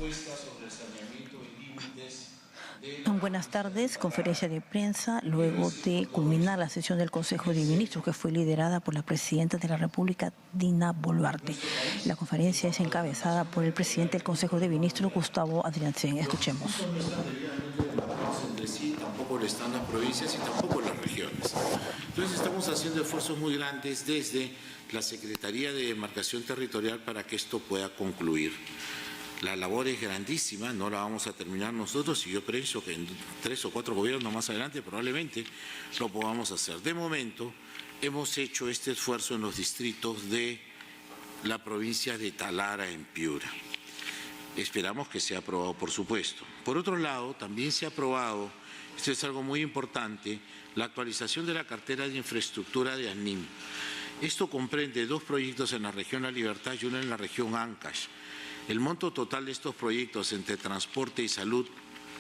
propuesta sobre el saneamiento y límites. Buenas tardes, conferencia de prensa luego de culminar la sesión del Consejo de Ministros que fue liderada por la Presidenta de la República, Dina Boluarte. La conferencia es encabezada por el Presidente del Consejo de Ministros, Gustavo Adrianzen. Escuchemos. Sí, tampoco lo están las provincias y tampoco las regiones. Entonces estamos haciendo esfuerzos muy grandes desde la Secretaría de Demarcación Territorial para que esto pueda concluir. La labor es grandísima, no la vamos a terminar nosotros y yo pienso que en 3 o 4 gobiernos más adelante probablemente lo podamos hacer. De momento hemos hecho este esfuerzo en los distritos de la provincia de Talara en Piura. Esperamos que sea aprobado, por supuesto. Por otro lado, también se ha aprobado, esto es algo muy importante, la actualización de la cartera de infraestructura de ANIM. Esto comprende 2 proyectos en la región La Libertad y uno en la región Ancash. El monto total de estos proyectos entre transporte y salud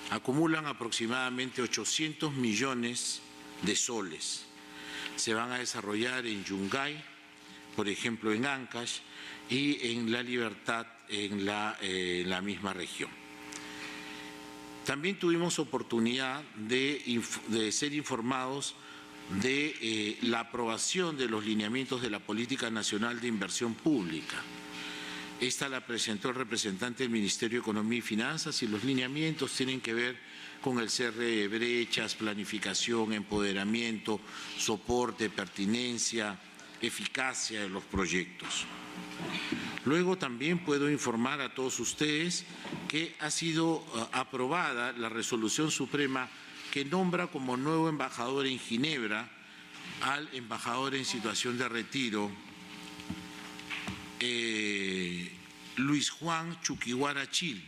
acumulan aproximadamente 800 millones de soles. Se van a desarrollar en Yungay, por ejemplo en Ancash, y en La Libertad en la misma región. También tuvimos oportunidad de ser informados de la aprobación de los lineamientos de la Política Nacional de Inversión Pública. Esta la presentó el representante del Ministerio de Economía y Finanzas y los lineamientos tienen que ver con el cierre de brechas, planificación, empoderamiento, soporte, pertinencia, eficacia de los proyectos. Luego también puedo informar a todos ustedes que ha sido aprobada la resolución suprema que nombra como nuevo embajador en Ginebra al embajador en situación de retiro, Luis Juan Chuquiguara Chil,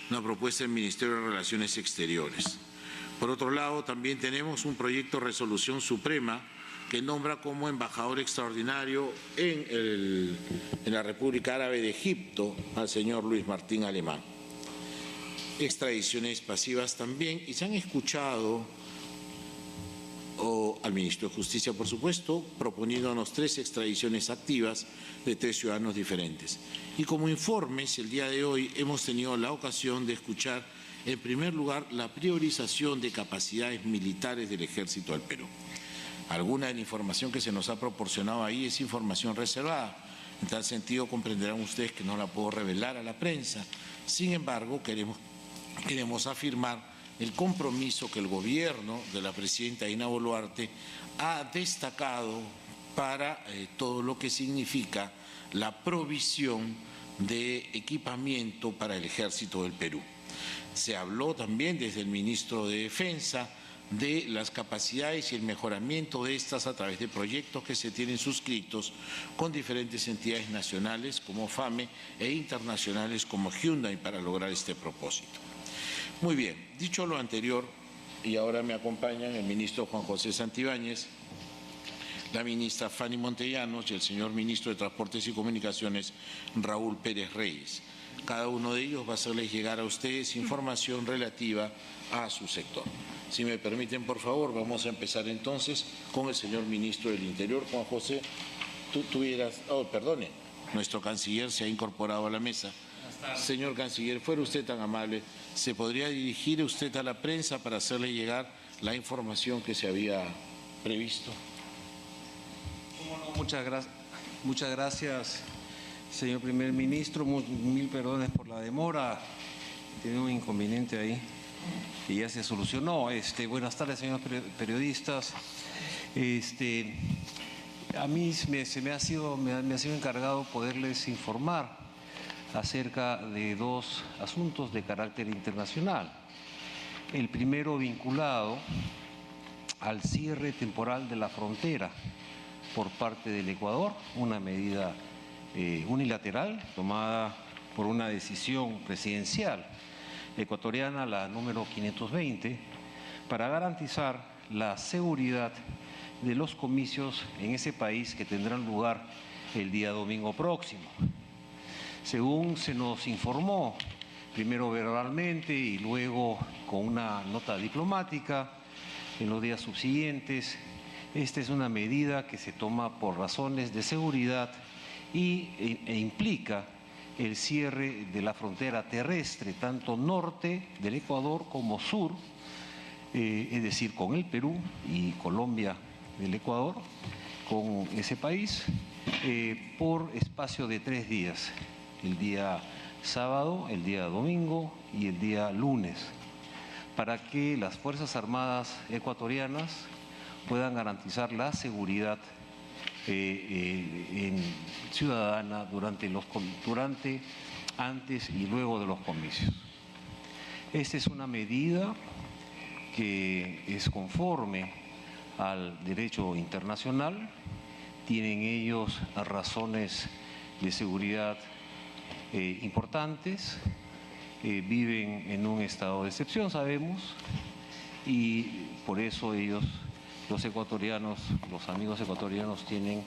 una propuesta del Ministerio de Relaciones Exteriores. Por otro lado, también tenemos un proyecto de resolución suprema que nombra como embajador extraordinario en la República Árabe de Egipto al señor Luis Martín Alemán. Extradiciones pasivas también, y se han escuchado al ministro de Justicia, por supuesto, proponiéndonos 3 extradiciones activas de 3 ciudadanos diferentes. Y como informes, el día de hoy hemos tenido la ocasión de escuchar, en primer lugar, la priorización de capacidades militares del Ejército del Perú. Alguna de la información que se nos ha proporcionado ahí es información reservada. En tal sentido, comprenderán ustedes que no la puedo revelar a la prensa. Sin embargo, queremos afirmar el compromiso que el gobierno de la presidenta Dina Boluarte ha destacado para todo lo que significa la provisión de equipamiento para el Ejército del Perú. Se habló también desde el ministro de Defensa de las capacidades y el mejoramiento de estas a través de proyectos que se tienen suscritos con diferentes entidades nacionales como FAME e internacionales como Hyundai para lograr este propósito. Muy bien, dicho lo anterior, y ahora me acompañan el ministro Juan José Santibáñez, la ministra Fanny Montellanos y el señor ministro de Transportes y Comunicaciones, Raúl Pérez Reyes. Cada uno de ellos va a hacerles llegar a ustedes información relativa a su sector. Si me permiten, por favor, vamos a empezar entonces con el señor ministro del Interior, Juan José. Perdone, nuestro canciller se ha incorporado a la mesa. Señor canciller, fuera usted tan amable, ¿se podría dirigir usted a la prensa para hacerle llegar la información que se había previsto? ¿Cómo no? Muchas gracias, señor primer ministro. Mil perdones por la demora. Tiene un inconveniente ahí y ya se solucionó. Buenas tardes, señores periodistas. A mí me ha sido encargado poderles informar acerca de 2 asuntos de carácter internacional. El primero vinculado al cierre temporal de la frontera por parte del Ecuador, una medida unilateral tomada por una decisión presidencial ecuatoriana, la número 520, para garantizar la seguridad de los comicios en ese país que tendrán lugar el día domingo próximo. Según se nos informó, primero verbalmente y luego con una nota diplomática, en los días subsiguientes, esta es una medida que se toma por razones de seguridad e implica el cierre de la frontera terrestre, tanto norte del Ecuador como sur, es decir, con el Perú y Colombia del Ecuador, con ese país, por espacio de 3 días, el día sábado, el día domingo y el día lunes, para que las Fuerzas Armadas ecuatorianas puedan garantizar la seguridad ciudadana durante, antes y luego de los comicios. Esta es una medida que es conforme al derecho internacional. Tienen ellos razones de seguridad importantes, viven en un estado de excepción, sabemos, y por eso ellos, los ecuatorianos, los amigos ecuatorianos, tienen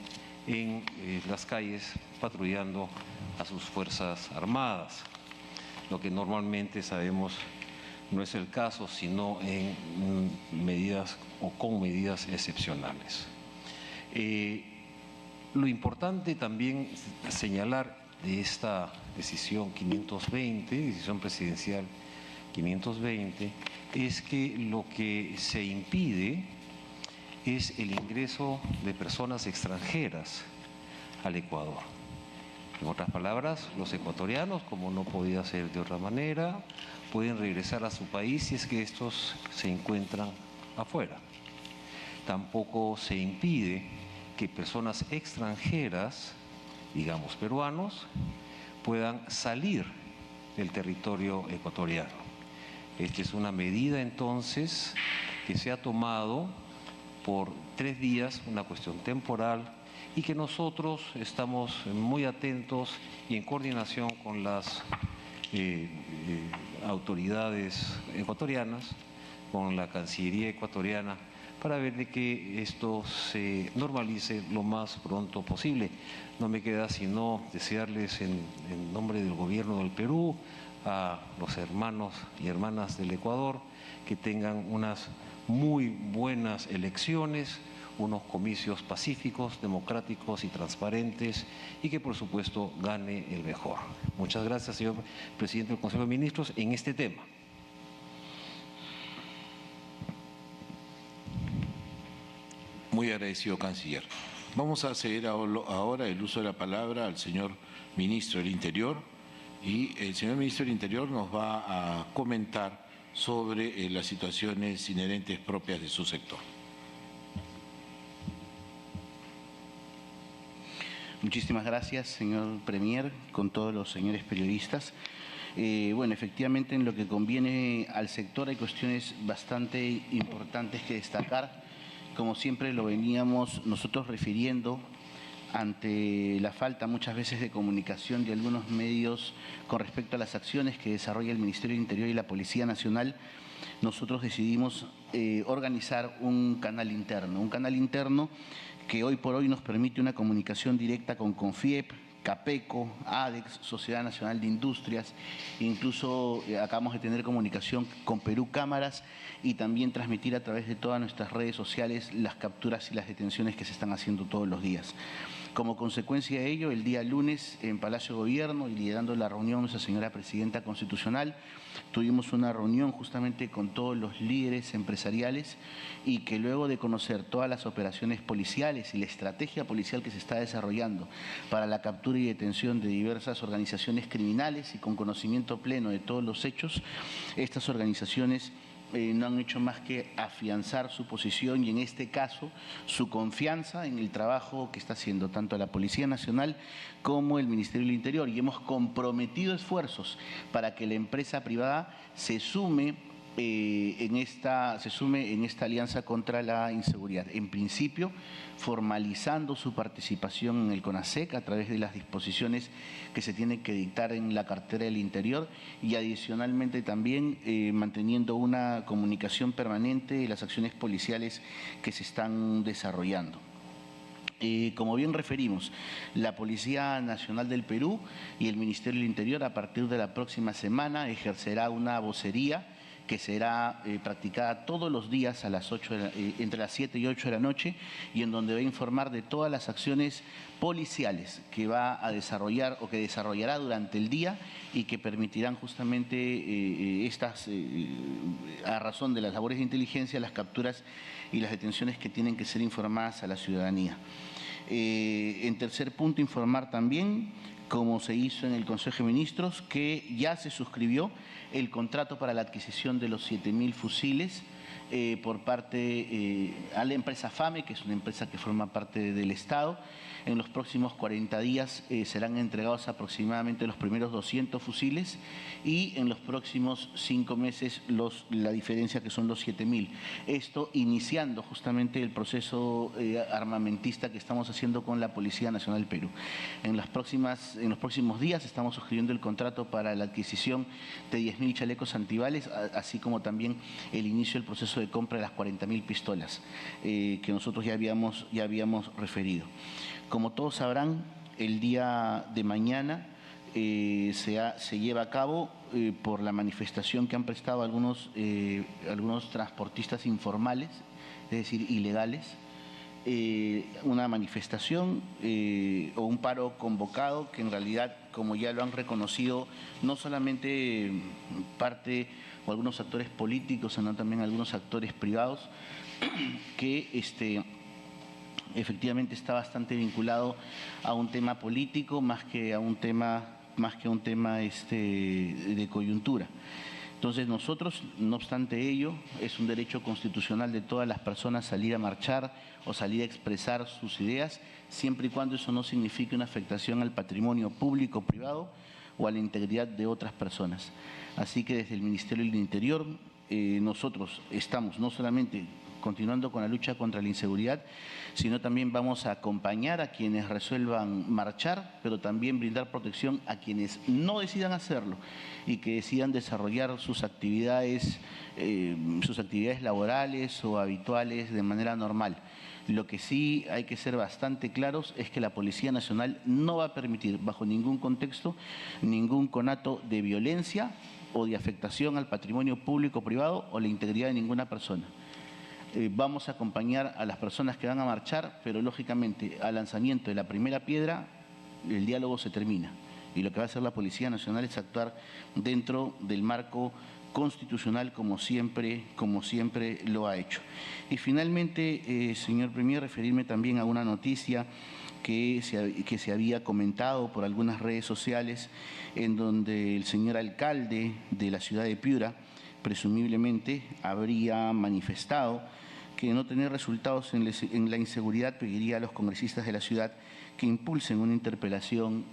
en las calles patrullando a sus Fuerzas Armadas, lo que normalmente sabemos no es el caso, sino en medidas o con medidas excepcionales. Lo importante también señalar de esta decisión 520, decisión presidencial 520, es que lo que se impide es el ingreso de personas extranjeras al Ecuador. En otras palabras, los ecuatorianos, como no podía ser de otra manera, pueden regresar a su país si es que estos se encuentran afuera. Tampoco se impide que personas extranjeras, digamos peruanos, puedan salir del territorio ecuatoriano. Esta es una medida entonces que se ha tomado por 3 días, una cuestión temporal, y que nosotros estamos muy atentos y en coordinación con las autoridades ecuatorianas, con la Cancillería ecuatoriana, para ver de que esto se normalice lo más pronto posible. No me queda sino desearles en nombre del gobierno del Perú, a los hermanos y hermanas del Ecuador, que tengan unas muy buenas elecciones, unos comicios pacíficos, democráticos y transparentes, y que por supuesto gane el mejor. Muchas gracias, señor presidente del Consejo de Ministros, en este tema. Muy agradecido, canciller. Vamos a ceder ahora el uso de la palabra al señor ministro del Interior, y el señor ministro del Interior nos va a comentar sobre las situaciones inherentes propias de su sector. Muchísimas gracias, señor Premier, con todos los señores periodistas. Bueno, efectivamente, en lo que conviene al sector hay cuestiones bastante importantes que destacar. Como siempre lo veníamos nosotros refiriendo, ante la falta muchas veces de comunicación de algunos medios con respecto a las acciones que desarrolla el Ministerio del Interior y la Policía Nacional, nosotros decidimos organizar un canal interno que hoy por hoy nos permite una comunicación directa con CONFIEP, CAPECO, ADEX, Sociedad Nacional de Industrias, incluso acabamos de tener comunicación con Perú Cámaras y también transmitir a través de todas nuestras redes sociales las capturas y las detenciones que se están haciendo todos los días. Como consecuencia de ello, el día lunes en Palacio de Gobierno y liderando la reunión nuestra señora Presidenta Constitucional, tuvimos una reunión justamente con todos los líderes empresariales y que luego de conocer todas las operaciones policiales y la estrategia policial que se está desarrollando para la captura y detención de diversas organizaciones criminales y con conocimiento pleno de todos los hechos, estas organizaciones no han hecho más que afianzar su posición y en este caso su confianza en el trabajo que está haciendo tanto la Policía Nacional como el Ministerio del Interior, y hemos comprometido esfuerzos para que la empresa privada se sume en esta alianza contra la inseguridad. En principio, formalizando su participación en el CONASEC a través de las disposiciones que se tienen que dictar en la cartera del Interior y adicionalmente también manteniendo una comunicación permanente de las acciones policiales que se están desarrollando. Como bien referimos, la Policía Nacional del Perú y el Ministerio del Interior a partir de la próxima semana ejercerá una vocería que será practicada todos los días a las entre las 7 y 8 de la noche, y en donde va a informar de todas las acciones policiales que va a desarrollar o que desarrollará durante el día y que permitirán justamente a razón de las labores de inteligencia, las capturas y las detenciones que tienen que ser informadas a la ciudadanía. En tercer punto, informar también, como se hizo en el Consejo de Ministros, que ya se suscribió el contrato para la adquisición de los 7.000 fusiles por parte a la empresa FAME, que es una empresa que forma parte del Estado. En los próximos 40 días serán entregados aproximadamente los primeros 200 fusiles y en los próximos 5 meses la diferencia, que son los 7.000. Esto iniciando justamente el proceso armamentista que estamos haciendo con la Policía Nacional del Perú. En los próximos días estamos suscribiendo el contrato para la adquisición de 10.000 chalecos antibales, así como también el inicio del proceso de compra de las 40.000 pistolas que nosotros ya habíamos referido. Como todos sabrán, el día de mañana se lleva a cabo por la manifestación que han prestado algunos transportistas informales, es decir, ilegales, una manifestación o un paro convocado que en realidad, como ya lo han reconocido, no solamente parte o algunos actores políticos, sino también algunos actores privados, que efectivamente está bastante vinculado a un tema político más que a un tema de coyuntura. Entonces nosotros, no obstante ello, es un derecho constitucional de todas las personas salir a marchar o salir a expresar sus ideas, siempre y cuando eso no signifique una afectación al patrimonio público o privado o a la integridad de otras personas. Así que desde el Ministerio del Interior nosotros estamos no solamente continuando con la lucha contra la inseguridad, sino también vamos a acompañar a quienes resuelvan marchar, pero también brindar protección a quienes no decidan hacerlo y que decidan desarrollar sus actividades laborales o habituales de manera normal. Lo que sí hay que ser bastante claros es que la Policía Nacional no va a permitir bajo ningún contexto ningún conato de violencia o de afectación al patrimonio público o privado o la integridad de ninguna persona. Vamos a acompañar a las personas que van a marchar, pero lógicamente al lanzamiento de la primera piedra el diálogo se termina y lo que va a hacer la Policía Nacional es actuar dentro del marco constitucional como siempre lo ha hecho. Y finalmente, señor Premier, referirme también a una noticia que se había comentado por algunas redes sociales en donde el señor alcalde de la ciudad de Piura presumiblemente habría manifestado que no tener resultados en la inseguridad pediría a los congresistas de la ciudad que impulsen una interpelación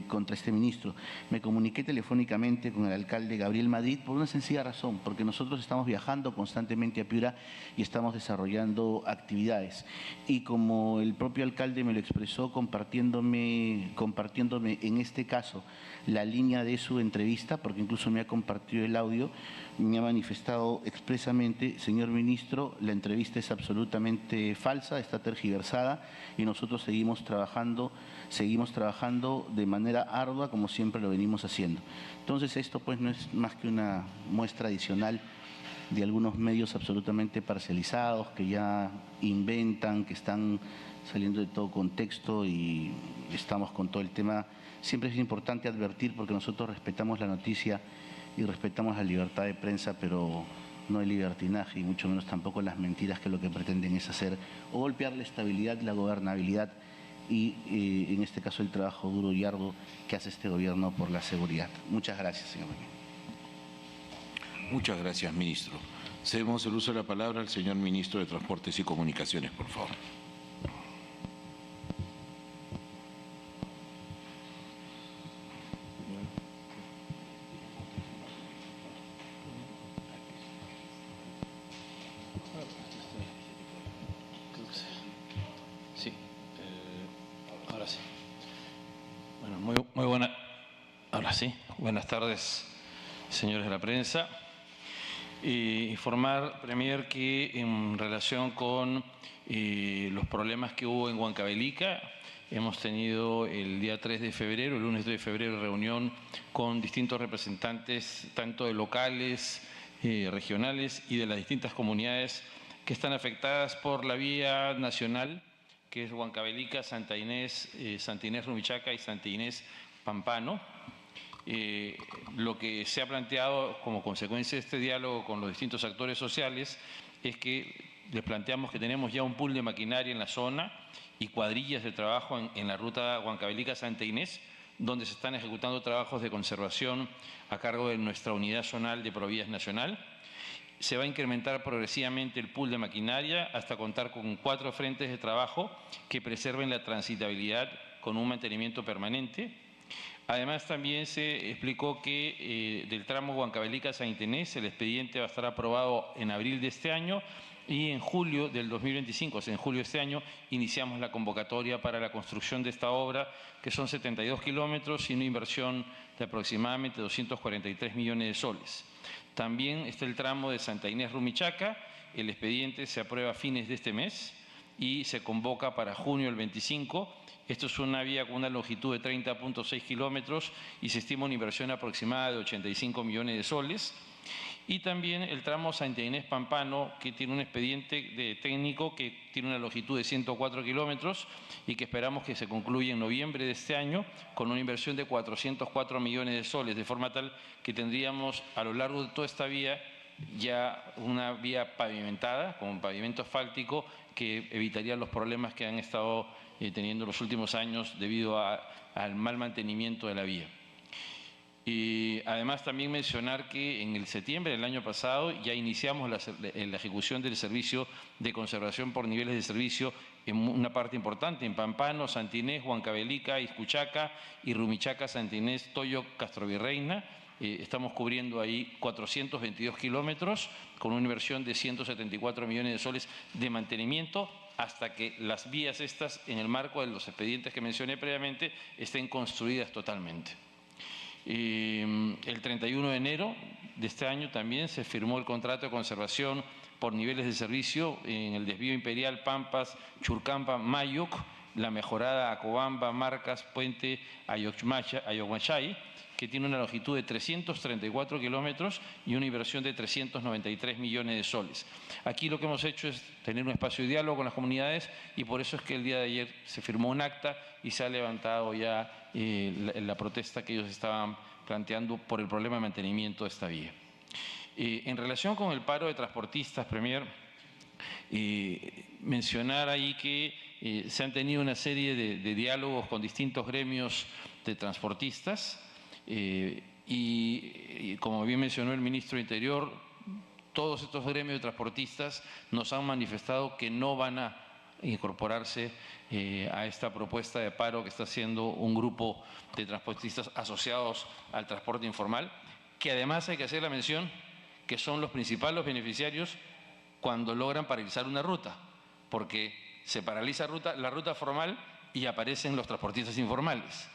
contra este ministro. Me comuniqué telefónicamente con el alcalde Gabriel Madrid por una sencilla razón, porque nosotros estamos viajando constantemente a Piura y estamos desarrollando actividades. Y como el propio alcalde me lo expresó compartiéndome en este caso la línea de su entrevista, porque incluso me ha compartido el audio, me ha manifestado expresamente: señor ministro, la entrevista es absolutamente falsa, está tergiversada y nosotros seguimos trabajando de manera ardua como siempre lo venimos haciendo. Entonces esto pues no es más que una muestra adicional de algunos medios absolutamente parcializados que ya inventan, que están saliendo de todo contexto y estamos con todo el tema. Siempre es importante advertir porque nosotros respetamos la noticia y respetamos la libertad de prensa, pero no el libertinaje y mucho menos tampoco las mentiras que lo que pretenden es hacer o golpear la estabilidad, la gobernabilidad y en este caso el trabajo duro y arduo que hace este gobierno por la seguridad. Muchas gracias, señor ministro. Muchas gracias, ministro. Cedemos el uso de la palabra al señor ministro de Transportes y Comunicaciones, por favor. Sí, ahora sí. Bueno, muy buena. Ahora sí, buenas tardes, señores de la prensa. Informar, Premier, que en relación con los problemas que hubo en Huancavelica, hemos tenido el día 3 de febrero, el lunes 3 de febrero, reunión con distintos representantes, tanto de locales regionales y de las distintas comunidades que están afectadas por la vía nacional, que es Huancavelica, Santa Inés Rumichaca y Santa Inés Pampano. Lo que se ha planteado como consecuencia de este diálogo con los distintos actores sociales es que les planteamos que tenemos ya un pool de maquinaria en la zona y cuadrillas de trabajo en la ruta Huancavelica-Santa Inés, donde se están ejecutando trabajos de conservación a cargo de nuestra unidad zonal de Provías Nacional. Se va a incrementar progresivamente el pool de maquinaria hasta contar con 4 frentes de trabajo que preserven la transitabilidad con un mantenimiento permanente. Además, también se explicó que del tramo Huancavelica-Santa Inés el expediente va a estar aprobado en abril de este año y en julio del 2025, o sea, en julio de este año, iniciamos la convocatoria para la construcción de esta obra, que son 72 kilómetros y una inversión de aproximadamente 243 millones de soles. También está el tramo de Santa Inés Rumichaca, el expediente se aprueba a fines de este mes y se convoca para junio del 25. Esto es una vía con una longitud de 30.6 kilómetros y se estima una inversión aproximada de 85 millones de soles. Y también el tramo Santa Inés Pampano, que tiene un expediente técnico que tiene una longitud de 104 kilómetros y que esperamos que se concluya en noviembre de este año con una inversión de 404 millones de soles, de forma tal que tendríamos a lo largo de toda esta vía ya una vía pavimentada, con pavimento asfáltico, que evitaría los problemas que han estado teniendo los últimos años debido al mal mantenimiento de la vía. Y además también mencionar que en el septiembre del año pasado ya iniciamos la ejecución del servicio de conservación por niveles de servicio en una parte importante, en Pampano, Santa Inés, Huancavelica, Iscuchaca y Rumichaca, Santa Inés, Toyo, Castrovirreina. Estamos cubriendo ahí 422 kilómetros con una inversión de 174 millones de soles de mantenimiento hasta que las vías estas, en el marco de los expedientes que mencioné previamente, estén construidas totalmente. El 31 de enero de este año también se firmó el contrato de conservación por niveles de servicio en el desvío imperial Pampas, Churcampa, Mayuc, la mejorada Acobamba, Marcas, Puente, Ayoguachay, que tiene una longitud de 334 kilómetros y una inversión de 393 millones de soles. Aquí lo que hemos hecho es tener un espacio de diálogo con las comunidades y por eso es que el día de ayer se firmó un acta y se ha levantado ya la protesta que ellos estaban planteando por el problema de mantenimiento de esta vía. En relación con el paro de transportistas, Premier, mencionar ahí que se han tenido una serie de diálogos con distintos gremios de transportistas y como bien mencionó el ministro de Interior, todos estos gremios de transportistas nos han manifestado que no van a incorporarse a esta propuesta de paro que está haciendo un grupo de transportistas asociados al transporte informal, que además hay que hacer la mención que son los principales beneficiarios cuando logran paralizar una ruta, porque se paraliza la ruta formal y aparecen los transportistas informales.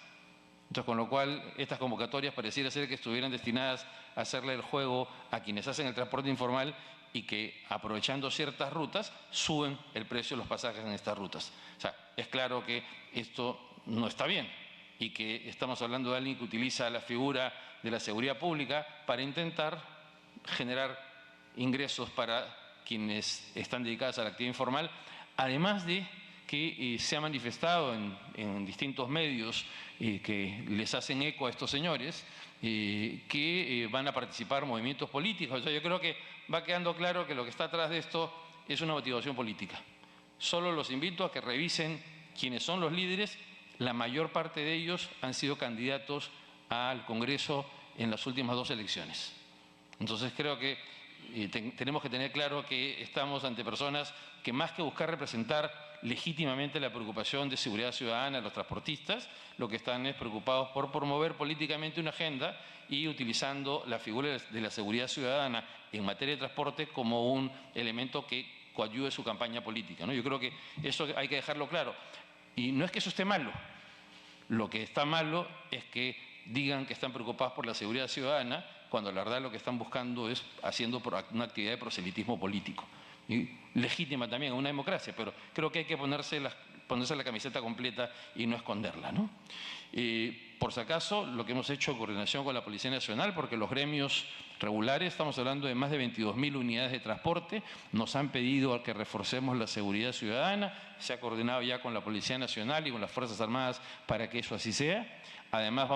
Entonces, con lo cual, estas convocatorias pareciera ser que estuvieran destinadas a hacerle el juego a quienes hacen el transporte informal y que, aprovechando ciertas rutas, suben el precio de los pasajes en estas rutas. O sea, es claro que esto no está bien y que estamos hablando de alguien que utiliza la figura de la seguridad pública para intentar generar ingresos para quienes están dedicados a la actividad informal, además de que se ha manifestado en distintos medios que les hacen eco a estos señores, que van a participar en movimientos políticos. O sea, yo creo que va quedando claro que lo que está atrás de esto es una motivación política. Solo los invito a que revisen quiénes son los líderes. La mayor parte de ellos han sido candidatos al Congreso en las últimas 2 elecciones. Entonces creo que tenemos que tener claro que estamos ante personas que, más que buscar representar legítimamente la preocupación de seguridad ciudadana de los transportistas, lo que están es preocupados por promover políticamente una agenda y utilizando la figura de la seguridad ciudadana en materia de transporte como un elemento que coadyuve su campaña política, ¿no? Yo creo que eso hay que dejarlo claro. Y no es que eso esté malo. Lo que está malo es que digan que están preocupados por la seguridad ciudadana cuando la verdad lo que están buscando es haciendo una actividad de proselitismo político. Y legítima también en una democracia, pero creo que hay que ponerse la camiseta completa y no esconderla, ¿no? Por si acaso, lo que hemos hecho en coordinación con la Policía Nacional, porque los gremios regulares, estamos hablando de más de 22.000 unidades de transporte, nos han pedido que reforcemos la seguridad ciudadana, se ha coordinado ya con la Policía Nacional y con las Fuerzas Armadas para que eso así sea. Además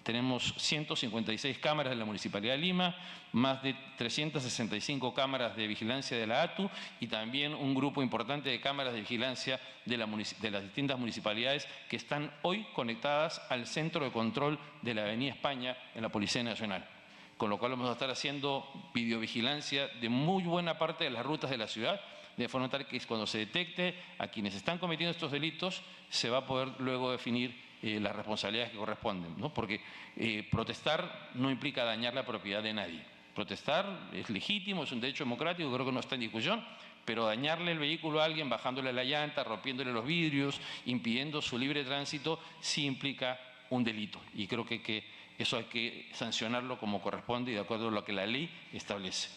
tenemos 156 cámaras de la Municipalidad de Lima, más de 365 cámaras de vigilancia de la ATU y también un grupo importante de cámaras de vigilancia de las distintas municipalidades que están hoy conectadas al centro de control de la Avenida España en la Policía Nacional. Con lo cual vamos a estar haciendo videovigilancia de muy buena parte de las rutas de la ciudad, de forma tal que cuando se detecte a quienes están cometiendo estos delitos, se va a poder luego definir las responsabilidades que corresponden, ¿no? Porque protestar no implica dañar la propiedad de nadie. Protestar es legítimo, es un derecho democrático, creo que no está en discusión, pero dañarle el vehículo a alguien, bajándole la llanta, rompiéndole los vidrios, impidiendo su libre tránsito, sí implica un delito. Y creo que eso hay que sancionarlo como corresponde y de acuerdo a lo que la ley establece.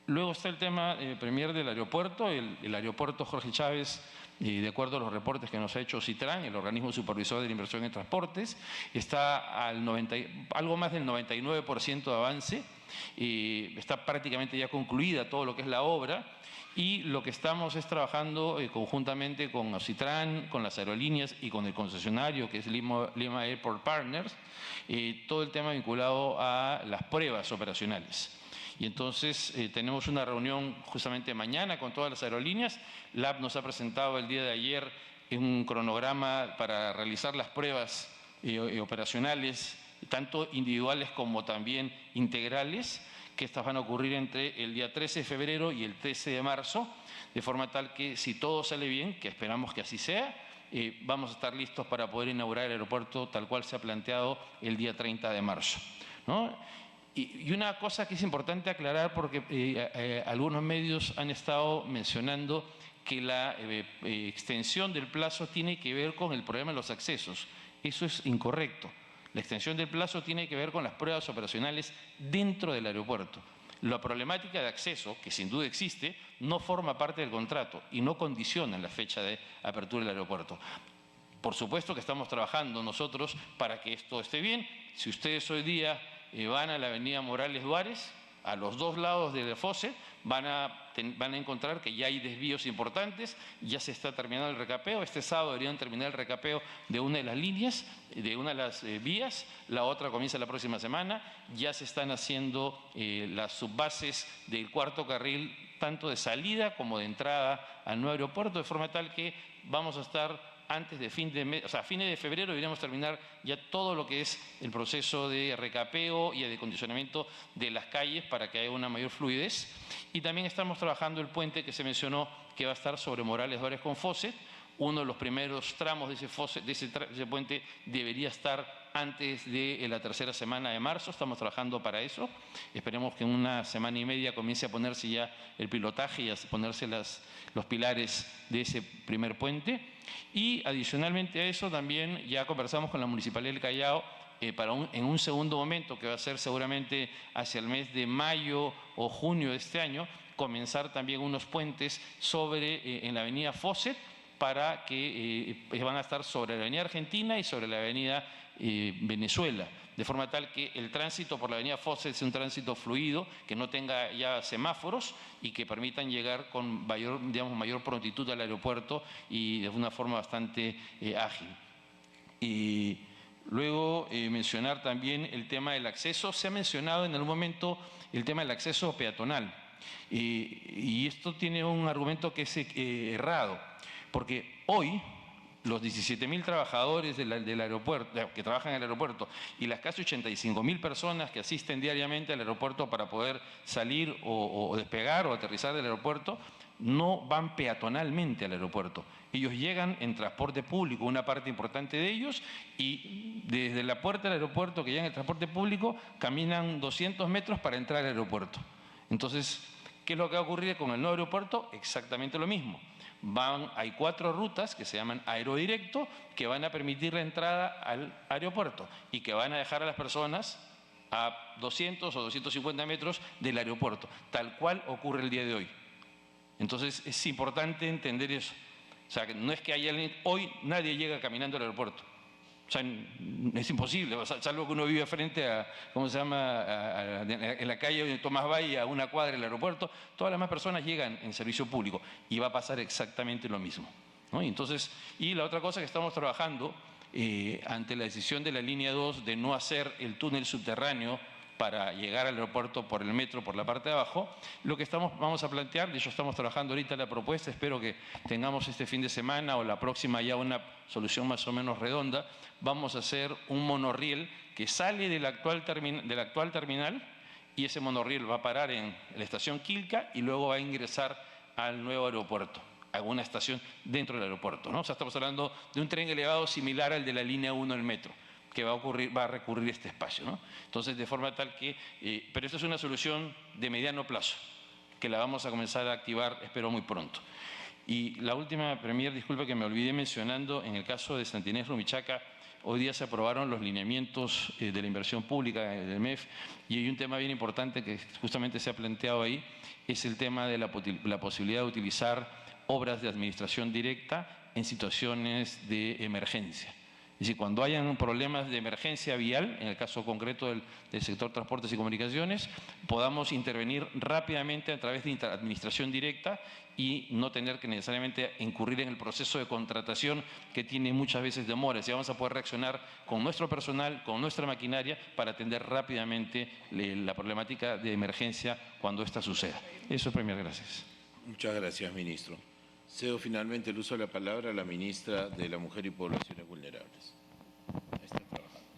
Luego está el tema, Premier, del aeropuerto. El aeropuerto Jorge Chávez, de acuerdo a los reportes que nos ha hecho Citran, el organismo supervisor de la inversión en transportes, está algo más del 99% de avance, está prácticamente ya concluida todo lo que es la obra y lo que estamos es trabajando conjuntamente con Citran, con las aerolíneas y con el concesionario que es Lima Airport Partners, todo el tema vinculado a las pruebas operacionales. Y entonces tenemos una reunión justamente mañana con todas las aerolíneas. LAB nos ha presentado el día de ayer un cronograma para realizar las pruebas operacionales, tanto individuales como también integrales, que estas van a ocurrir entre el día 13 de febrero y el 13 de marzo, de forma tal que si todo sale bien, que esperamos que así sea, vamos a estar listos para poder inaugurar el aeropuerto tal cual se ha planteado el día 30 de marzo, ¿no? Y una cosa que es importante aclarar, porque algunos medios han estado mencionando que la extensión del plazo tiene que ver con el problema de los accesos. Eso es incorrecto. La extensión del plazo tiene que ver con las pruebas operacionales dentro del aeropuerto. La problemática de acceso, que sin duda existe, no forma parte del contrato y no condiciona la fecha de apertura del aeropuerto. Por supuesto que estamos trabajando nosotros para que esto esté bien. Si ustedes hoy día van a la avenida Morales Duárez, a los dos lados de la FOSE, van a encontrar que ya hay desvíos importantes, ya se está terminando el recapeo. Este sábado deberían terminar el recapeo de una de las líneas, de una de las vías, la otra comienza la próxima semana, ya se están haciendo las subbases del cuarto carril, tanto de salida como de entrada al nuevo aeropuerto, de forma tal que vamos a estar antes de fines de febrero deberíamos terminar ya todo lo que es el proceso de recapeo y de acondicionamiento de las calles para que haya una mayor fluidez. Y también estamos trabajando el puente que se mencionó que va a estar sobre Morales Duárez con Fawcett. Uno de los primeros tramos de ese puente debería estar antes de la tercera semana de marzo. Estamos trabajando para eso. Esperemos que en una semana y media comience a ponerse ya el pilotaje y a ponerse los pilares de ese primer puente. Y adicionalmente a eso también ya conversamos con la Municipalidad del Callao en un segundo momento, que va a ser seguramente hacia el mes de mayo o junio de este año, comenzar también unos puentes en la avenida Fawcett, para que van a estar sobre la avenida Argentina y sobre la avenida Venezuela, de forma tal que el tránsito por la avenida Fawcett sea un tránsito fluido, que no tenga ya semáforos y que permitan llegar con mayor prontitud al aeropuerto y de una forma bastante ágil. Y luego mencionar también el tema del acceso. Se ha mencionado en algún momento el tema del acceso peatonal y esto tiene un argumento que es errado. Porque hoy los 17.000 trabajadores del aeropuerto, que trabajan en el aeropuerto, y las casi 85.000 personas que asisten diariamente al aeropuerto para poder salir o despegar o aterrizar del aeropuerto, no van peatonalmente al aeropuerto. Ellos llegan en transporte público, una parte importante de ellos, y desde la puerta del aeropuerto que llegan en transporte público, caminan 200 metros para entrar al aeropuerto. Entonces, ¿qué es lo que va a ocurrir con el nuevo aeropuerto? Exactamente lo mismo. Hay 4 rutas que se llaman aerodirecto que van a permitir la entrada al aeropuerto y que van a dejar a las personas a 200 o 250 metros del aeropuerto, tal cual ocurre el día de hoy. Entonces es importante entender eso. O sea, que no es que haya alguien, hoy nadie llega caminando al aeropuerto. O sea, es imposible, o sea, salvo que uno vive frente a, ¿cómo se llama?, en la calle de Tomás Valle, a una cuadra del aeropuerto. Todas las demás personas llegan en servicio público y va a pasar exactamente lo mismo, ¿no? Y entonces, y la otra cosa que estamos trabajando, ante la decisión de la línea 2 de no hacer el túnel subterráneo para llegar al aeropuerto por el metro, por la parte de abajo, lo que vamos a plantear, de hecho estamos trabajando ahorita la propuesta, espero que tengamos este fin de semana o la próxima ya una solución más o menos redonda. Vamos a hacer un monorriel que sale del actual terminal y ese monorriel va a parar en la estación Quilca y luego va a ingresar al nuevo aeropuerto, a una estación dentro del aeropuerto, ¿no? O sea, estamos hablando de un tren elevado similar al de la línea 1 del metro, que va a recurrir este espacio, ¿no? Entonces, de forma tal que, pero esto es una solución de mediano plazo, que la vamos a comenzar a activar, espero, muy pronto. Y la última, Premier, disculpe que me olvidé mencionando, en el caso de Santa Inés Rumichaca, hoy día se aprobaron los lineamientos de la inversión pública del MEF, y hay un tema bien importante que justamente se ha planteado ahí, es el tema de la posibilidad de utilizar obras de administración directa en situaciones de emergencia. Es decir, cuando hayan problemas de emergencia vial, en el caso concreto del sector transportes y comunicaciones, podamos intervenir rápidamente a través de administración directa y no tener que necesariamente incurrir en el proceso de contratación que tiene muchas veces demoras. Y vamos a poder reaccionar con nuestro personal, con nuestra maquinaria, para atender rápidamente la problemática de emergencia cuando ésta suceda. Eso, Premier, gracias. Muchas gracias, ministro. Cedo finalmente el uso de la palabra a la ministra de la Mujer y Poblaciones Vulnerables. Está trabajando.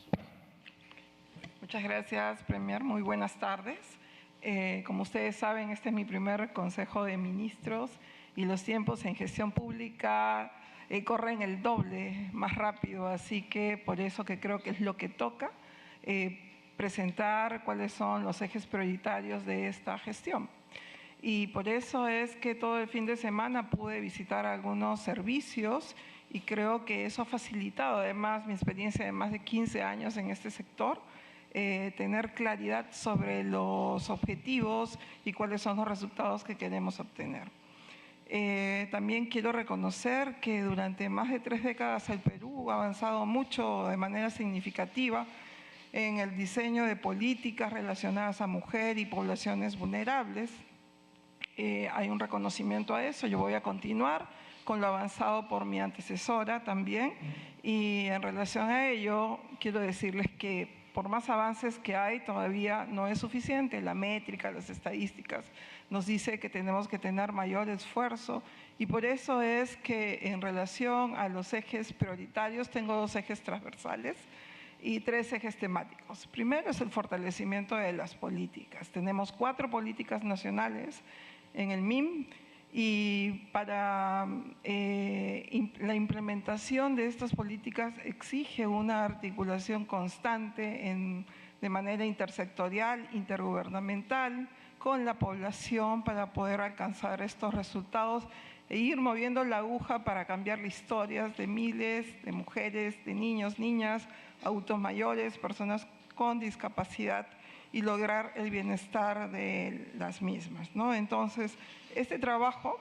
Muchas gracias, Premier. Muy buenas tardes. Como ustedes saben, este es mi primer Consejo de Ministros y los tiempos en gestión pública corren el doble más rápido, así que por eso que creo que es lo que toca presentar cuáles son los ejes prioritarios de esta gestión. Y por eso es que todo el fin de semana pude visitar algunos servicios y creo que eso ha facilitado además mi experiencia de más de 15 años en este sector, tener claridad sobre los objetivos y cuáles son los resultados que queremos obtener. También quiero reconocer que durante más de 3 décadas el Perú ha avanzado mucho de manera significativa en el diseño de políticas relacionadas a mujer y poblaciones vulnerables. Hay un reconocimiento a eso, yo voy a continuar con lo avanzado por mi antecesora también, y en relación a ello quiero decirles que por más avances que hay todavía no es suficiente. La métrica, las estadísticas nos dice que tenemos que tener mayor esfuerzo, y por eso es que en relación a los ejes prioritarios tengo 2 ejes transversales y 3 ejes temáticos. Primero es el fortalecimiento de las políticas. Tenemos 4 políticas nacionales en el MIM y para la implementación de estas políticas exige una articulación constante de manera intersectorial, intergubernamental, con la población para poder alcanzar estos resultados e ir moviendo la aguja para cambiar las historias de miles de mujeres, de niños, niñas, adultos mayores, personas con discapacidad y lograr el bienestar de las mismas, ¿no? Entonces, este trabajo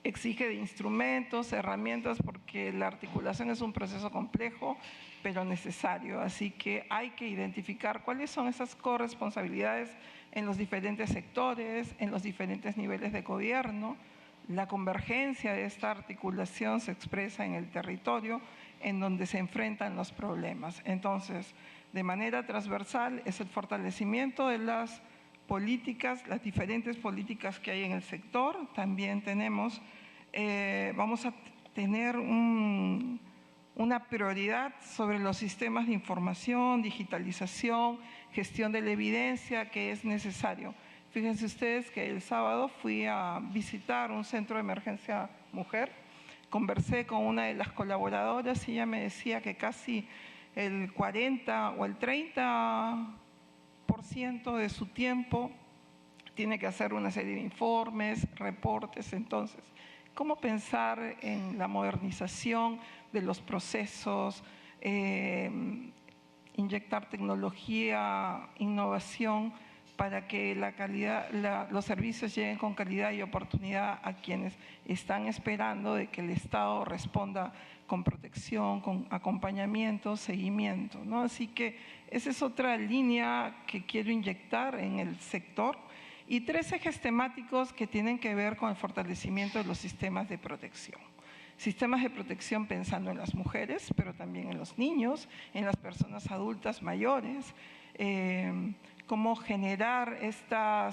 exige de instrumentos, herramientas, porque la articulación es un proceso complejo, pero necesario. Así que hay que identificar cuáles son esas corresponsabilidades en los diferentes sectores, en los diferentes niveles de gobierno. La convergencia de esta articulación se expresa en el territorio, en donde se enfrentan los problemas. Entonces, de manera transversal es el fortalecimiento de las políticas, las diferentes políticas que hay en el sector. También vamos a tener una prioridad sobre los sistemas de información, digitalización, gestión de la evidencia que es necesario. Fíjense ustedes que el sábado fui a visitar un centro de emergencia mujer, conversé con una de las colaboradoras y ella me decía que casi el 40 o el 30% de su tiempo tiene que hacer una serie de informes, reportes. Entonces, ¿cómo pensar en la modernización de los procesos, inyectar tecnología, innovación para que los servicios lleguen con calidad y oportunidad a quienes están esperando de que el Estado responda con protección, con acompañamiento, seguimiento, ¿no? Así que esa es otra línea que quiero inyectar en el sector, y 3 ejes temáticos que tienen que ver con el fortalecimiento de los sistemas de protección. Sistemas de protección pensando en las mujeres, pero también en los niños, en las personas adultas mayores, cómo generar esta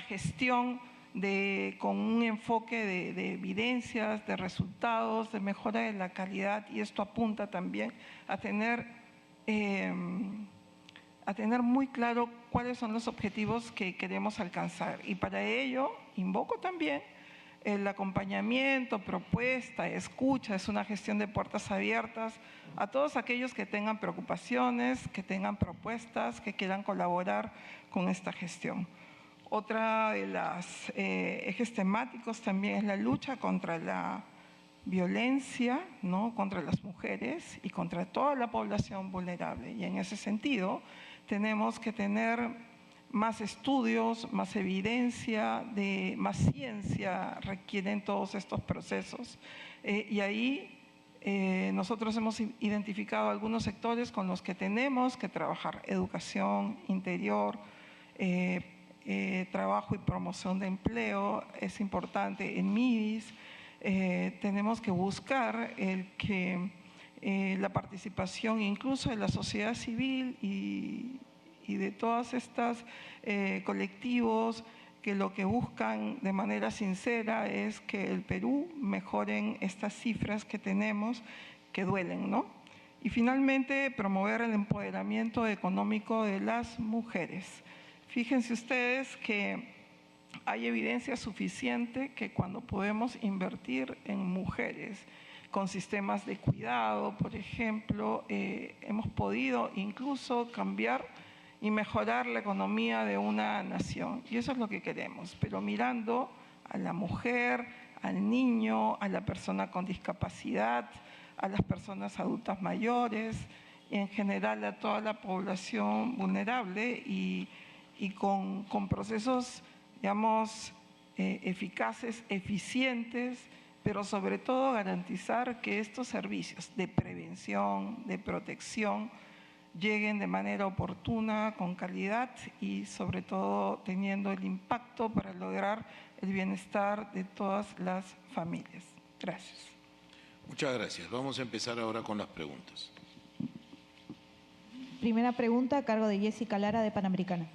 gestión con un enfoque de evidencias, de resultados, de mejora de la calidad, y esto apunta también a tener muy claro cuáles son los objetivos que queremos alcanzar. Y para ello invoco también el acompañamiento, propuesta, escucha, es una gestión de puertas abiertas a todos aquellos que tengan preocupaciones, que tengan propuestas, que quieran colaborar con esta gestión. Otra de los ejes temáticos también es la lucha contra la violencia, ¿no?, contra las mujeres y contra toda la población vulnerable. Y en ese sentido tenemos que tener más estudios, más evidencia, más ciencia requieren todos estos procesos. Y ahí nosotros hemos identificado algunos sectores con los que tenemos que trabajar: educación, interior, trabajo y promoción de empleo, es importante en MIDIS. Tenemos que buscar la participación incluso de la sociedad civil y de todas estas colectivos que lo que buscan de manera sincera es que el Perú mejoren estas cifras que tenemos, que duelen, ¿no? Y finalmente, promover el empoderamiento económico de las mujeres. Fíjense ustedes que hay evidencia suficiente que cuando podemos invertir en mujeres con sistemas de cuidado, por ejemplo, hemos podido incluso cambiar y mejorar la economía de una nación. Y eso es lo que queremos, pero mirando a la mujer, al niño, a la persona con discapacidad, a las personas adultas mayores, y en general a toda la población vulnerable, y con procesos, digamos, eficaces, eficientes, pero sobre todo garantizar que estos servicios de prevención, de protección, lleguen de manera oportuna, con calidad y sobre todo teniendo el impacto para lograr el bienestar de todas las familias. Gracias. Muchas gracias. Vamos a empezar ahora con las preguntas. Primera pregunta a cargo de Jessica Lara, de Panamericana.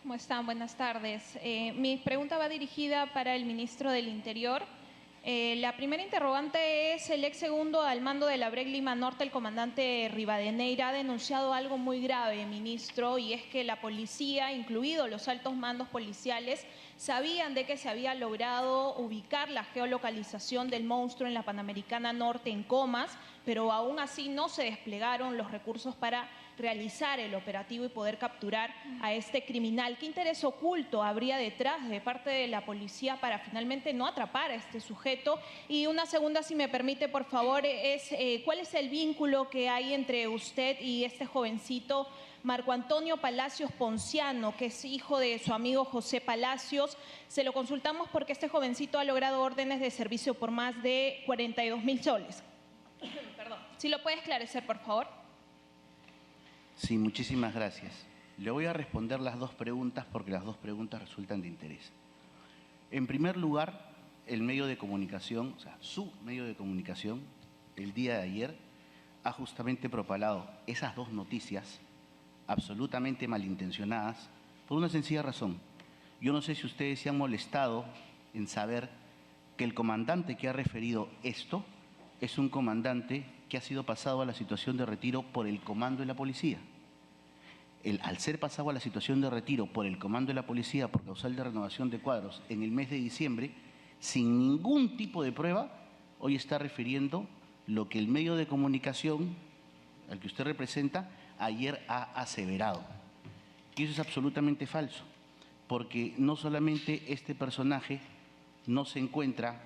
¿Cómo están? Buenas tardes. Mi pregunta va dirigida para el ministro del Interior. La primera interrogante es: el ex segundo al mando de la BREC Lima Norte, el comandante Rivadeneira, ha denunciado algo muy grave, ministro, y es que la policía, incluidos los altos mandos policiales, sabían de que se había logrado ubicar la geolocalización del monstruo en la Panamericana Norte, en Comas, pero aún así no se desplegaron los recursos para realizar el operativo y poder capturar a este criminal. ¿Qué interés oculto habría detrás de parte de la policía para finalmente no atrapar a este sujeto? Y una segunda, si me permite, por favor, es ¿cuál es el vínculo que hay entre usted y este jovencito Marco Antonio Palacios Ponciano, que es hijo de su amigo José Palacios? Se lo consultamos porque este jovencito ha logrado órdenes de servicio por más de 42.000 soles. Perdón. ¿Sí lo puede esclarecer, por favor? Sí, muchísimas gracias. Le voy a responder las dos preguntas porque las dos preguntas resultan de interés. En primer lugar, el medio de comunicación, o sea, su medio de comunicación, el día de ayer, ha justamente propalado esas dos noticias absolutamente malintencionadas por una sencilla razón. Yo no sé si ustedes se han molestado en saber que el comandante que ha referido esto es un comandante que ha sido pasado a la situación de retiro por el comando de la policía. Al ser pasado a la situación de retiro por el comando de la policía por causal de renovación de cuadros en el mes de diciembre, sin ningún tipo de prueba, hoy está refiriendo lo que el medio de comunicación al que usted representa ayer ha aseverado. Y eso es absolutamente falso, porque no solamente este personaje no se encuentra,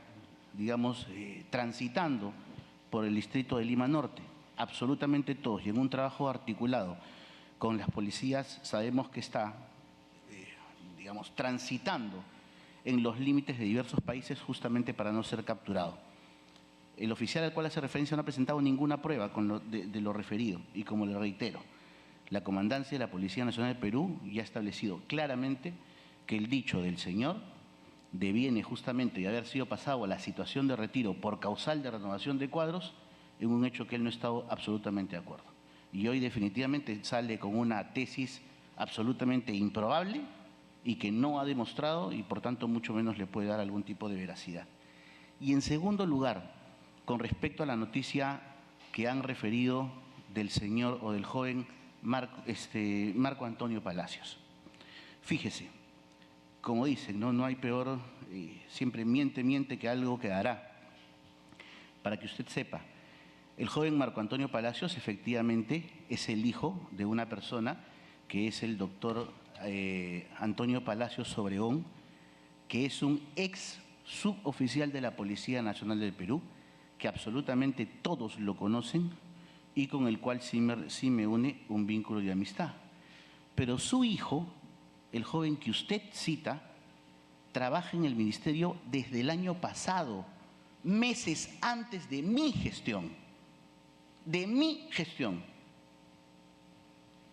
digamos, transitando por el distrito de Lima Norte, absolutamente todos, y en un trabajo articulado con las policías sabemos que está, digamos, transitando en los límites de diversos países justamente para no ser capturado. El oficial al cual hace referencia no ha presentado ninguna prueba de lo referido y, como le reitero, la Comandancia de la Policía Nacional del Perú ya ha establecido claramente que el dicho del señor deviene justamente de haber sido pasado a la situación de retiro por causal de renovación de cuadros en un hecho que él no ha estado absolutamente de acuerdo. Y hoy definitivamente sale con una tesis absolutamente improbable y que no ha demostrado y por tanto mucho menos le puede dar algún tipo de veracidad. Y en segundo lugar, con respecto a la noticia que han referido del señor o del joven Marco Antonio Palacios. Fíjese, como dicen, no hay peor, siempre miente que algo quedará. Para que usted sepa, el joven Marco Antonio Palacios efectivamente es el hijo de una persona que es el doctor Antonio Palacios Sobreón, que es un ex suboficial de la Policía Nacional del Perú, que absolutamente todos lo conocen y con el cual sí me une un vínculo de amistad. Pero su hijo, el joven que usted cita, trabaja en el ministerio desde el año pasado, meses antes de mi gestión.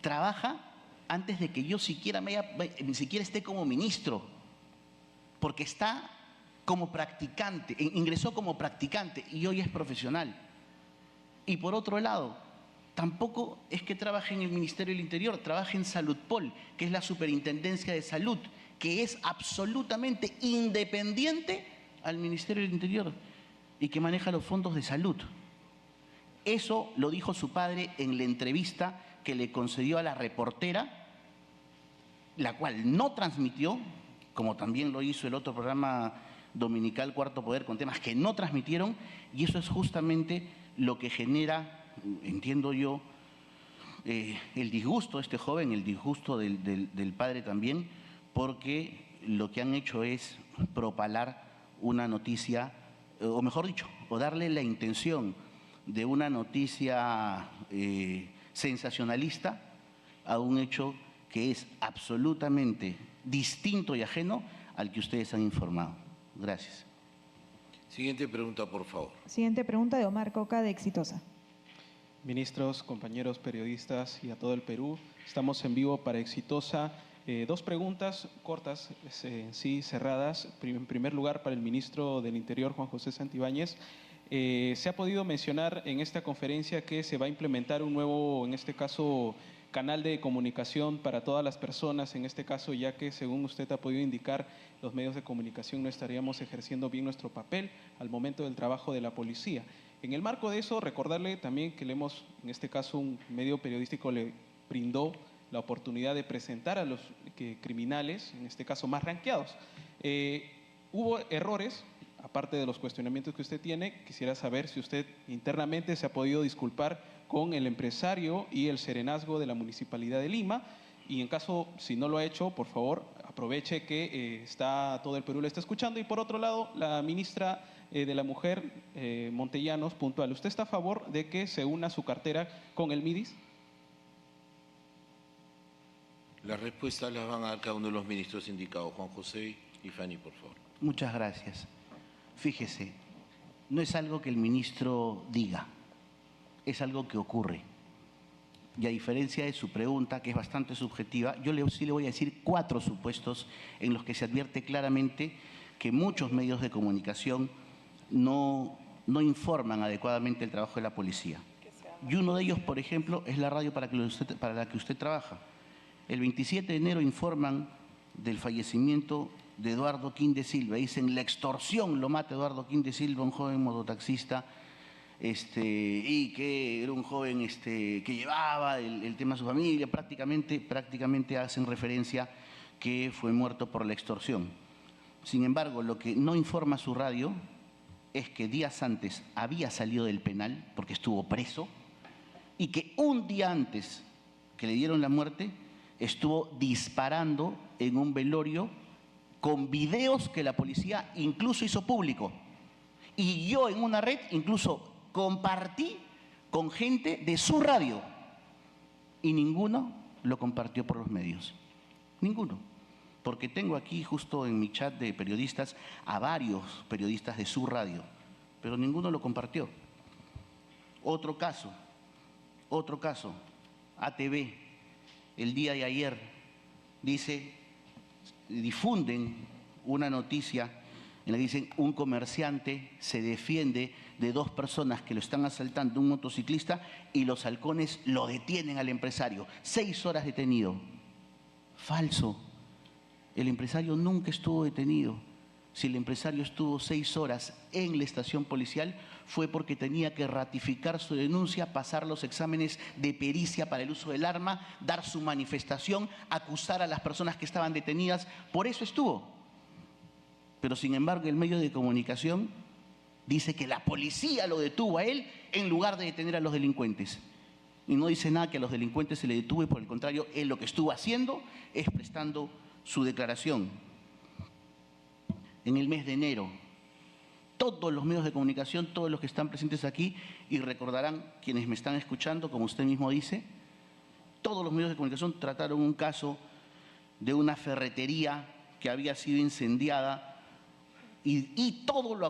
Trabaja antes de que yo ni siquiera esté como ministro, porque está como practicante, ingresó como practicante y hoy es profesional. Y por otro lado, tampoco es que trabaje en el Ministerio del Interior, trabaja en Saludpol, que es la Superintendencia de Salud, que es absolutamente independiente al Ministerio del Interior y que maneja los fondos de salud. Eso lo dijo su padre en la entrevista que le concedió a la reportera, la cual no transmitió, como también lo hizo el otro programa dominical Cuarto Poder, con temas que no transmitieron, y eso es justamente lo que genera, entiendo yo, el disgusto de este joven, el disgusto del padre también, porque lo que han hecho es propalar una noticia, o mejor dicho, o darle la intención de una noticia sensacionalista a un hecho que es absolutamente distinto y ajeno al que ustedes han informado. Gracias. Siguiente pregunta, por favor. Siguiente pregunta de Omar Coca, de Exitosa. Ministros, compañeros periodistas y a todo el Perú, estamos en vivo para Exitosa. Dos preguntas cortas, sí, cerradas. En primer lugar, para el ministro del Interior, Juan José Santibáñez. Se ha podido mencionar en esta conferencia que se va a implementar un nuevo, en este caso, canal de comunicación para todas las personas, en este caso, ya que, según usted ha podido indicar, los medios de comunicación no estaríamos ejerciendo bien nuestro papel al momento del trabajo de la policía. En el marco de eso, recordarle también que en este caso, un medio periodístico le brindó la oportunidad de presentar a los criminales, en este caso más ranqueados. Hubo errores, aparte de los cuestionamientos que usted tiene, quisiera saber si usted internamente se ha podido disculpar con el empresario y el serenazgo de la Municipalidad de Lima, y en caso, si no lo ha hecho, por favor, aproveche que todo el Perú le está escuchando. Y por otro lado, la ministra de la Mujer, Montellanos, puntual, ¿usted está a favor de que se una su cartera con el MIDIS? Las respuestas las van a dar cada uno de los ministros indicados. Juan José y Fanny, por favor. Muchas gracias. Fíjese, no es algo que el ministro diga, es algo que ocurre. Y a diferencia de su pregunta, que es bastante subjetiva, yo sí le voy a decir 4 supuestos en los que se advierte claramente que muchos medios de comunicación no informan adecuadamente el trabajo de la policía. Y uno de ellos, por ejemplo, es la radio para la que usted trabaja. El 27 de enero informan del fallecimiento de Eduardo Quinde Silva. Dicen, la extorsión lo mata Eduardo Quinde Silva, un joven mototaxista, y que era un joven que llevaba el tema a su familia. Prácticamente hacen referencia que fue muerto por la extorsión. Sin embargo, lo que no informa su radio es que días antes había salido del penal porque estuvo preso y que un día antes que le dieron la muerte estuvo disparando en un velorio con videos que la policía incluso hizo público. Y yo en una red incluso compartí con gente de su radio y ninguno lo compartió por los medios. Ninguno. Porque tengo aquí justo en mi chat de periodistas a varios periodistas de su radio, pero ninguno lo compartió. Otro caso, ATV, el día de ayer, difunden una noticia en la que dicen un comerciante se defiende de 2 personas que lo están asaltando, un motociclista, y los halcones lo detienen al empresario. 6 horas detenido. Falso. El empresario nunca estuvo detenido. Si el empresario estuvo 6 horas en la estación policial fue porque tenía que ratificar su denuncia, pasar los exámenes de pericia para el uso del arma, dar su manifestación, acusar a las personas que estaban detenidas. Por eso estuvo. Pero sin embargo el medio de comunicación dice que la policía lo detuvo a él en lugar de detener a los delincuentes. Y no dice nada que a los delincuentes se le detuvo y por el contrario, él lo que estuvo haciendo es prestando su declaración. En el mes de enero, todos los medios de comunicación, todos los que están presentes aquí, y recordarán quienes me están escuchando, como usted mismo dice, todos los medios de comunicación trataron un caso de una ferretería que había sido incendiada y todo lo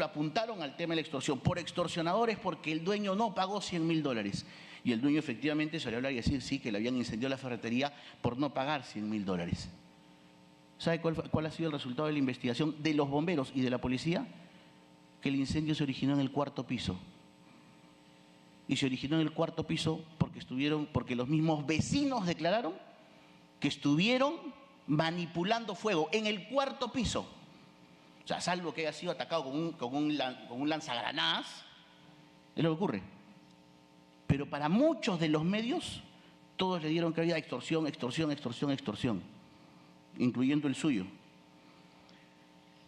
apuntaron al tema de la extorsión. Por extorsionadores, porque el dueño no pagó $100.000. Y el dueño efectivamente salió a hablar y decir sí, que le habían incendiado la ferretería por no pagar $100.000. ¿Sabe cuál ha sido el resultado de la investigación de los bomberos y de la policía? Que el incendio se originó en el 4º piso. Y se originó en el 4º piso porque los mismos vecinos declararon que estuvieron manipulando fuego en el 4º piso. O sea, salvo que haya sido atacado con un lanzagranadas, es lo que ocurre. Pero para muchos de los medios, todos le dieron que había extorsión, incluyendo el suyo.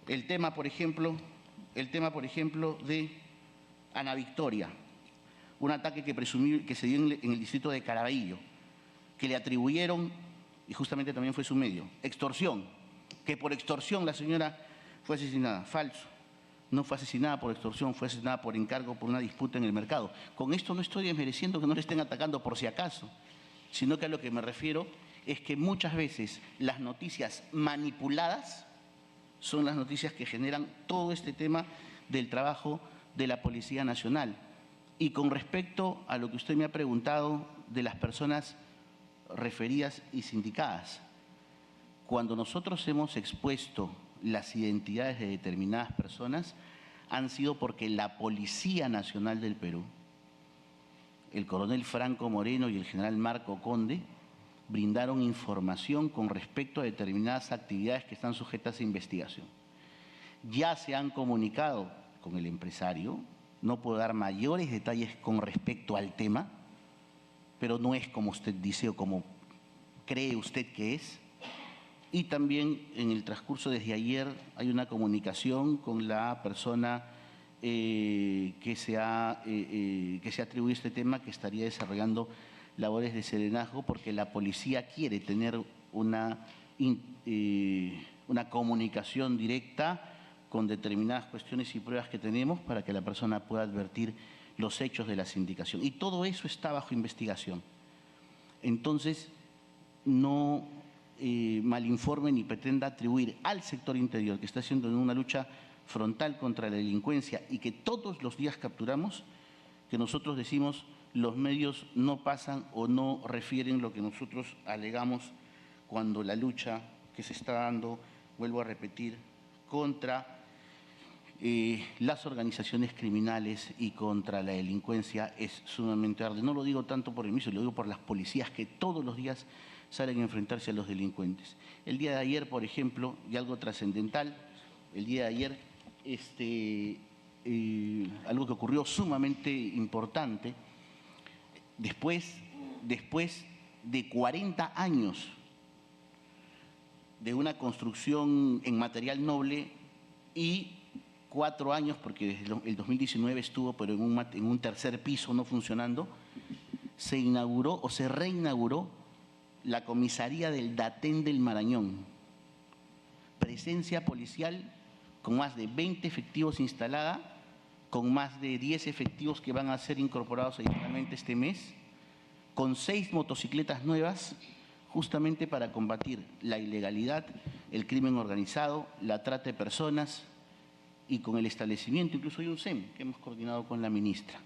El tema, por ejemplo, de Ana Victoria, un ataque que se dio en el distrito de Caraballo, que le atribuyeron, y justamente también fue su medio, extorsión, que por extorsión la señora fue asesinada. Falso. No fue asesinada por extorsión, fue asesinada por encargo, por una disputa en el mercado. Con esto no estoy desmereciendo que no le estén atacando por si acaso, sino que a lo que me refiero es que muchas veces las noticias manipuladas son las noticias que generan todo este tema del trabajo de la Policía Nacional. Y con respecto a lo que usted me ha preguntado de las personas referidas y sindicadas, cuando nosotros hemos expuesto las identidades de determinadas personas, han sido porque la Policía Nacional del Perú, el coronel Franco Moreno y el general Marco Conde, brindaron información con respecto a determinadas actividades que están sujetas a investigación. Ya se han comunicado con el empresario, no puedo dar mayores detalles con respecto al tema, pero no es como usted dice o como cree usted que es. Y también en el transcurso desde ayer hay una comunicación con la persona que se atribuye este tema, que estaría desarrollando labores de serenazgo, porque la policía quiere tener una comunicación directa con determinadas cuestiones y pruebas que tenemos para que la persona pueda advertir los hechos de la sindicación. Y todo eso está bajo investigación. Entonces, no malinforme ni pretenda atribuir al sector interior, que está haciendo una lucha frontal contra la delincuencia y que todos los días capturamos, que nosotros decimos los medios no pasan o no refieren lo que nosotros alegamos cuando la lucha que se está dando, vuelvo a repetir, contra las organizaciones criminales y contra la delincuencia es sumamente arduo. No lo digo tanto por el mismo, lo digo por las policías que todos los días salen a enfrentarse a los delincuentes. El día de ayer, por ejemplo, y algo trascendental, el día de ayer, algo que ocurrió sumamente importante, después de 40 años de una construcción en material noble y 4 años, porque desde el 2019 estuvo, pero en un tercer piso no funcionando, se inauguró o se reinauguró la comisaría del Datén del Marañón. Presencia policial con más de 20 efectivos instalada, con más de 10 efectivos que van a ser incorporados adicionalmente este mes, con 6 motocicletas nuevas, justamente para combatir la ilegalidad, el crimen organizado, la trata de personas y con el establecimiento incluso de un SEM que hemos coordinado con la ministra.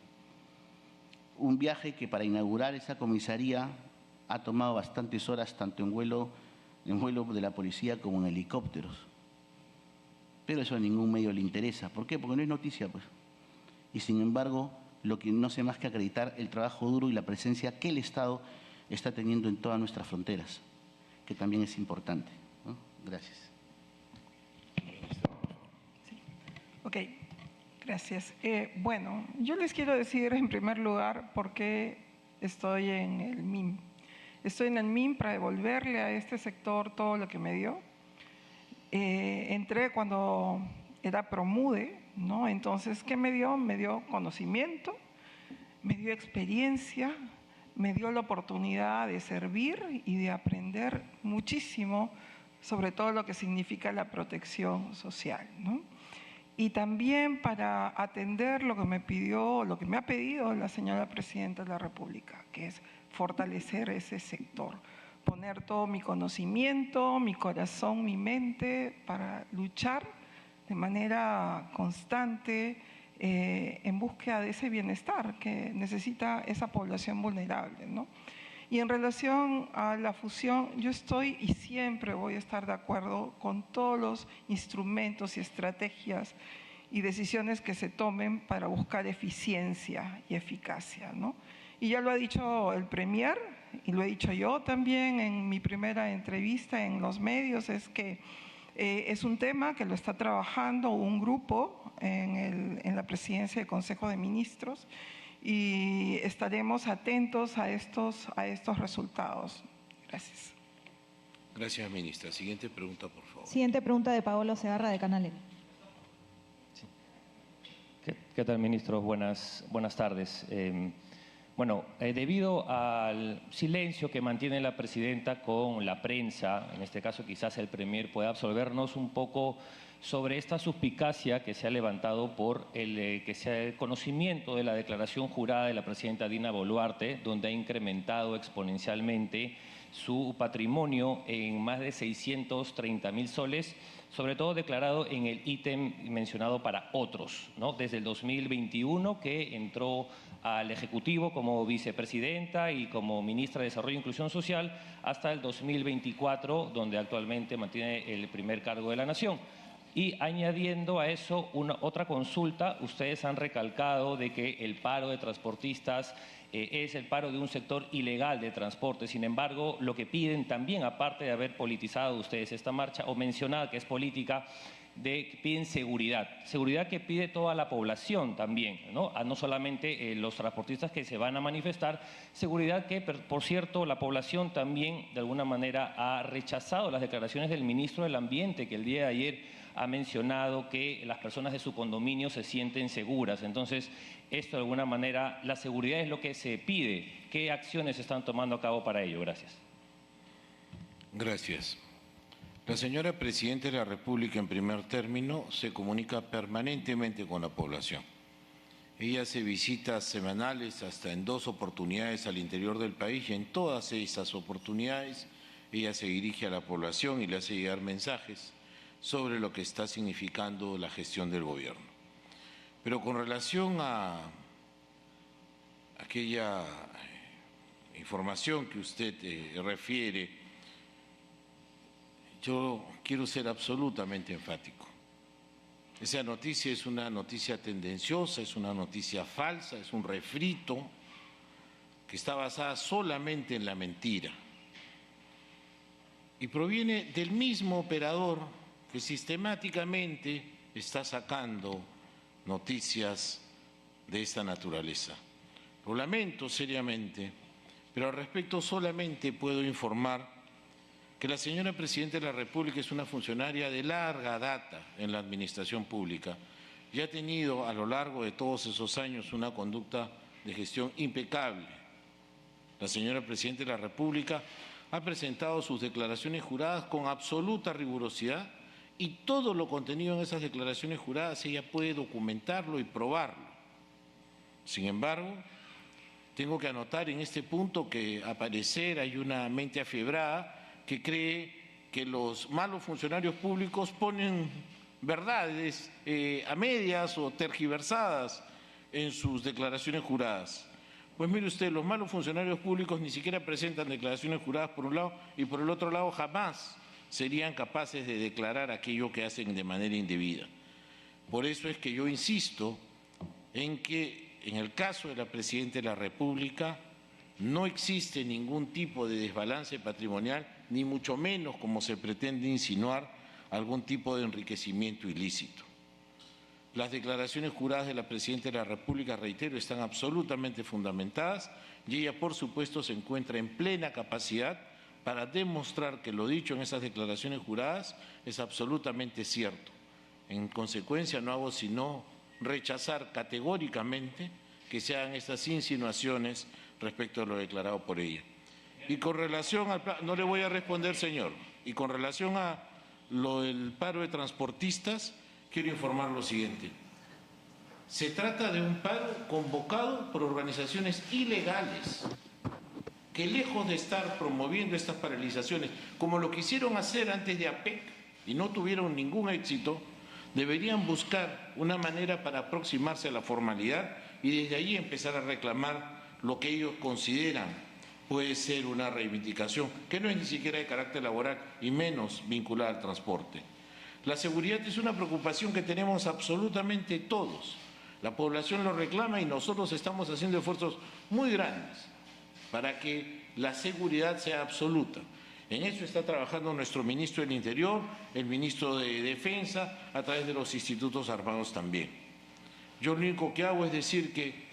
Un viaje que para inaugurar esa comisaría ha tomado bastantes horas, tanto en vuelo de la policía como en helicópteros. Pero eso a ningún medio le interesa. ¿Por qué? Porque no es noticia, pues. Y sin embargo, lo que no hace más que acreditar el trabajo duro y la presencia que el Estado está teniendo en todas nuestras fronteras, que también es importante, ¿no? Gracias. Sí. Ok, gracias. Bueno, yo les quiero decir en primer lugar por qué estoy en el MIM. Estoy en el MIM para devolverle a este sector todo lo que me dio. Entré cuando era Promude, ¿no? Entonces, ¿qué me dio? Me dio conocimiento, me dio experiencia, me dio la oportunidad de servir y de aprender muchísimo sobre todo lo que significa la protección social, ¿no? Y también para atender lo que me pidió, lo que me ha pedido la señora Presidenta de la República, que es fortalecer ese sector, poner todo mi conocimiento, mi corazón, mi mente para luchar de manera constante en búsqueda de ese bienestar que necesita esa población vulnerable, ¿no? Y en relación a la fusión, yo estoy y siempre voy a estar de acuerdo con todos los instrumentos y estrategias y decisiones que se tomen para buscar eficiencia y eficacia, ¿no? Y ya lo ha dicho el Premier y lo he dicho yo también en mi primera entrevista en los medios, es que es un tema que lo está trabajando un grupo en la presidencia del Consejo de Ministros y estaremos atentos a estos resultados. Gracias. Gracias, ministra. Siguiente pregunta, por favor. Siguiente pregunta de Paolo Segarra, de Canal N. ¿Qué tal, ministros? Buenas tardes. Debido al silencio que mantiene la presidenta con la prensa, en este caso quizás el Premier pueda absolvernos un poco sobre esta suspicacia que se ha levantado por que sea el conocimiento de la declaración jurada de la presidenta Dina Boluarte, donde ha incrementado exponencialmente su patrimonio en más de 630.000 soles, sobre todo declarado en el ítem mencionado para otros, ¿no? Desde el 2021, que entró al Ejecutivo como vicepresidenta y como ministra de Desarrollo e Inclusión Social, hasta el 2024, donde actualmente mantiene el primer cargo de la Nación. Y añadiendo a eso otra consulta, ustedes han recalcado de que el paro de transportistas es el paro de un sector ilegal de transporte. Sin embargo, lo que piden también, aparte de haber politizado ustedes esta marcha o mencionado que es política, piden seguridad. Seguridad que pide toda la población también, ¿no? No solamente los transportistas que se van a manifestar, seguridad que, por cierto, la población también de alguna manera ha rechazado las declaraciones del ministro del Ambiente, que el día de ayer ha mencionado que las personas de su condominio se sienten seguras. Entonces, esto de alguna manera, la seguridad es lo que se pide. ¿Qué acciones se están tomando a cabo para ello? Gracias. Gracias. La señora Presidenta de la República, en primer término, se comunica permanentemente con la población. Ella hace visitas semanales hasta en 2 oportunidades al interior del país y en todas esas oportunidades ella se dirige a la población y le hace llegar mensajes sobre lo que está significando la gestión del gobierno. Pero con relación a aquella información que usted refiere, yo quiero ser absolutamente enfático. Esa noticia es una noticia tendenciosa, es una noticia falsa, es un refrito que está basada solamente en la mentira y proviene del mismo operador que sistemáticamente está sacando noticias de esta naturaleza. Lo lamento seriamente, pero al respecto solamente puedo informar que la señora Presidenta de la República es una funcionaria de larga data en la administración pública y ha tenido a lo largo de todos esos años una conducta de gestión impecable. La señora Presidenta de la República ha presentado sus declaraciones juradas con absoluta rigurosidad y todo lo contenido en esas declaraciones juradas ella puede documentarlo y probarlo. Sin embargo, Tengo que anotar en este punto que al parecer hay una mente afiebrada que cree que los malos funcionarios públicos ponen verdades a medias o tergiversadas en sus declaraciones juradas. Pues mire usted, los malos funcionarios públicos ni siquiera presentan declaraciones juradas por un lado y por el otro lado jamás serían capaces de declarar aquello que hacen de manera indebida. Por eso es que yo insisto en que en el caso de la Presidenta de la República no existe ningún tipo de desbalance patrimonial, ni mucho menos, como se pretende insinuar, algún tipo de enriquecimiento ilícito. Las declaraciones juradas de la Presidenta de la República, reitero, están absolutamente fundamentadas y ella, por supuesto, se encuentra en plena capacidad para demostrar que lo dicho en esas declaraciones juradas es absolutamente cierto. En consecuencia, no hago sino rechazar categóricamente que se hagan estas insinuaciones respecto a lo declarado por ella. Y con relación al plan, no le voy a responder, señor, y con relación a lo del paro de transportistas, quiero informar lo siguiente. Se trata de un paro convocado por organizaciones ilegales que, lejos de estar promoviendo estas paralizaciones, como lo quisieron hacer antes de APEC y no tuvieron ningún éxito, deberían buscar una manera para aproximarse a la formalidad y desde ahí empezar a reclamar lo que ellos consideran puede ser una reivindicación, que no es ni siquiera de carácter laboral y menos vinculada al transporte. La seguridad es una preocupación que tenemos absolutamente todos. La población lo reclama y nosotros estamos haciendo esfuerzos muy grandes para que la seguridad sea absoluta. En eso está trabajando nuestro ministro del Interior, el ministro de Defensa, a través de los institutos armados también. Yo lo único que hago es decir que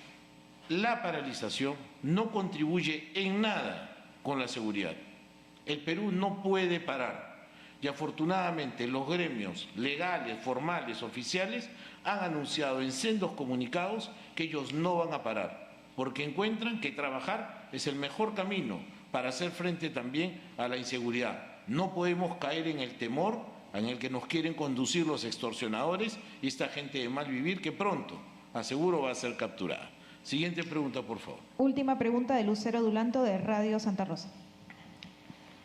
la paralización no contribuye en nada con la seguridad. El Perú no puede parar y afortunadamente los gremios legales, formales, oficiales han anunciado en sendos comunicados que ellos no van a parar porque encuentran que trabajar es el mejor camino para hacer frente también a la inseguridad. No podemos caer en el temor en el que nos quieren conducir los extorsionadores y esta gente de mal vivir que pronto, aseguro, va a ser capturada. Siguiente pregunta, por favor. Última pregunta de Lucero Dulanto de Radio Santa Rosa.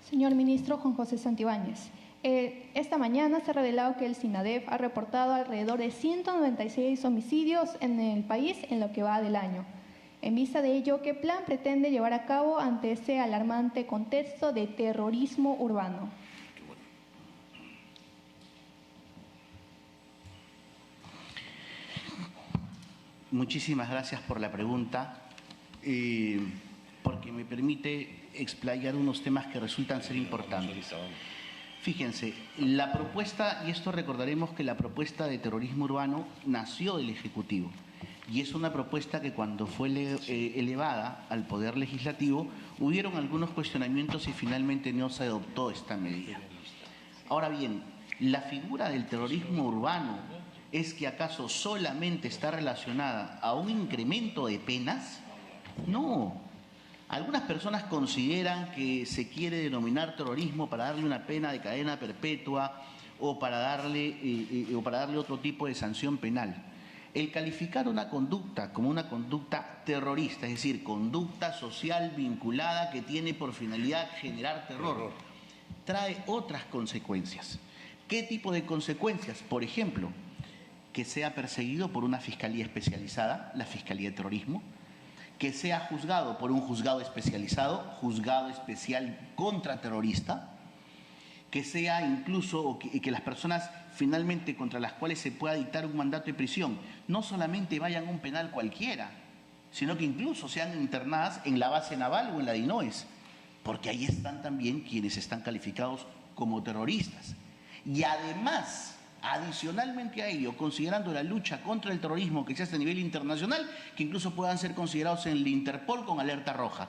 Señor ministro Juan José Santibáñez, esta mañana se ha revelado que el SINADEF ha reportado alrededor de 196 homicidios en el país en lo que va del año. En vista de ello, ¿qué plan pretende llevar a cabo ante ese alarmante contexto de terrorismo urbano? Muchísimas gracias por la pregunta, porque me permite explayar unos temas que resultan ser importantes. Fíjense, la propuesta, y esto recordaremos que la propuesta de terrorismo urbano nació del Ejecutivo. Y es una propuesta que cuando fue elevada al Poder Legislativo, hubieron algunos cuestionamientos y finalmente no se adoptó esta medida. Ahora bien, la figura del terrorismo urbano ¿es que acaso solamente está relacionada a un incremento de penas? No. Algunas personas consideran que se quiere denominar terrorismo para darle una pena de cadena perpetua o para darle otro tipo de sanción penal. El calificar una conducta como una conducta terrorista, es decir, conducta social vinculada que tiene por finalidad generar terror, trae otras consecuencias. ¿Qué tipo de consecuencias? Por ejemplo, que sea perseguido por una fiscalía especializada, la Fiscalía de Terrorismo, que sea juzgado por un juzgado especializado, juzgado especial contraterrorista, que sea incluso que las personas finalmente contra las cuales se pueda dictar un mandato de prisión no solamente vayan a un penal cualquiera, sino que incluso sean internadas en la base naval o en la de INOES, porque ahí están también quienes están calificados como terroristas. Y además, adicionalmente a ello, considerando la lucha contra el terrorismo que se hace a nivel internacional, que incluso puedan ser considerados en el Interpol con alerta roja.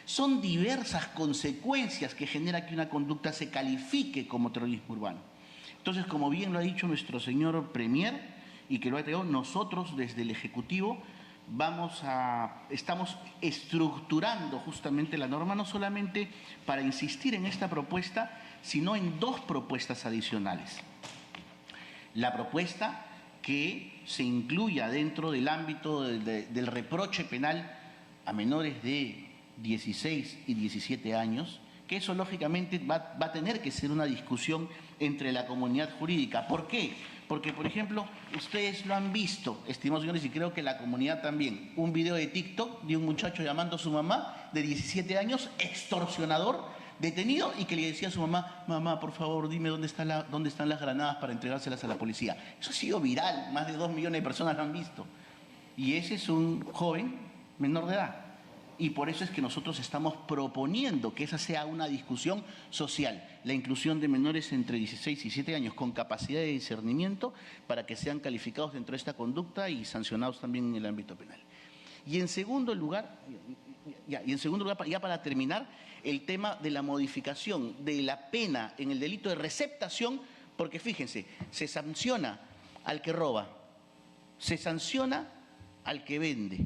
Son diversas consecuencias que genera que una conducta se califique como terrorismo urbano. Entonces, como bien lo ha dicho nuestro señor Premier y que lo ha traído, nosotros desde el Ejecutivo estamos estructurando justamente la norma, no solamente para insistir en esta propuesta, sino en dos propuestas adicionales. La propuesta que se incluya dentro del ámbito del reproche penal a menores de 16 y 17 años, que eso lógicamente va a tener que ser una discusión entre la comunidad jurídica. ¿Por qué? Porque, por ejemplo, ustedes lo han visto, estimados señores, y creo que la comunidad también, un video de TikTok de un muchacho llamando a su mamá de 17 años, extorsionador, detenido, y que le decía a su mamá: mamá, por favor, dime dónde están las granadas para entregárselas a la policía. Eso ha sido viral, más de 2 millones de personas lo han visto. Y ese es un joven menor de edad. Y por eso es que nosotros estamos proponiendo que esa sea una discusión social, la inclusión de menores entre 16 y 17 años con capacidad de discernimiento para que sean calificados dentro de esta conducta y sancionados también en el ámbito penal. Y en segundo lugar, ya para terminar, el tema de la modificación de la pena en el delito de receptación, porque fíjense, se sanciona al que roba, se sanciona al que vende.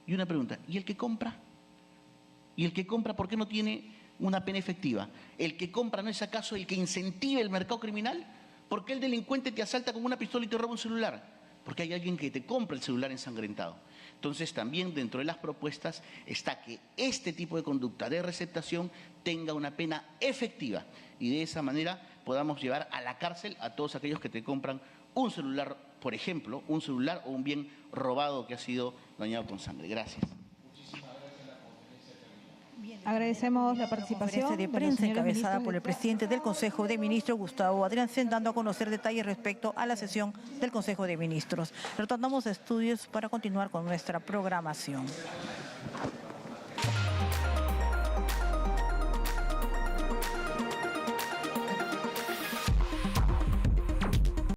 Y una pregunta, ¿y el que compra? ¿Y el que compra por qué no tiene una pena efectiva? ¿El que compra no es acaso el que incentiva el mercado criminal? ¿Por qué el delincuente te asalta con una pistola y te roba un celular? Porque hay alguien que te compra el celular ensangrentado. Entonces también dentro de las propuestas está que este tipo de conducta de receptación tenga una pena efectiva y de esa manera podamos llevar a la cárcel a todos aquellos que te compran un celular, por ejemplo, un celular o un bien robado que ha sido dañado con sangre. Gracias. Agradecemos la participación Conferencia de prensa encabezada por el presidente del Consejo de Ministros, Gustavo Adriansen, dando a conocer detalles respecto a la sesión del Consejo de Ministros. Retornamos a estudios para continuar con nuestra programación.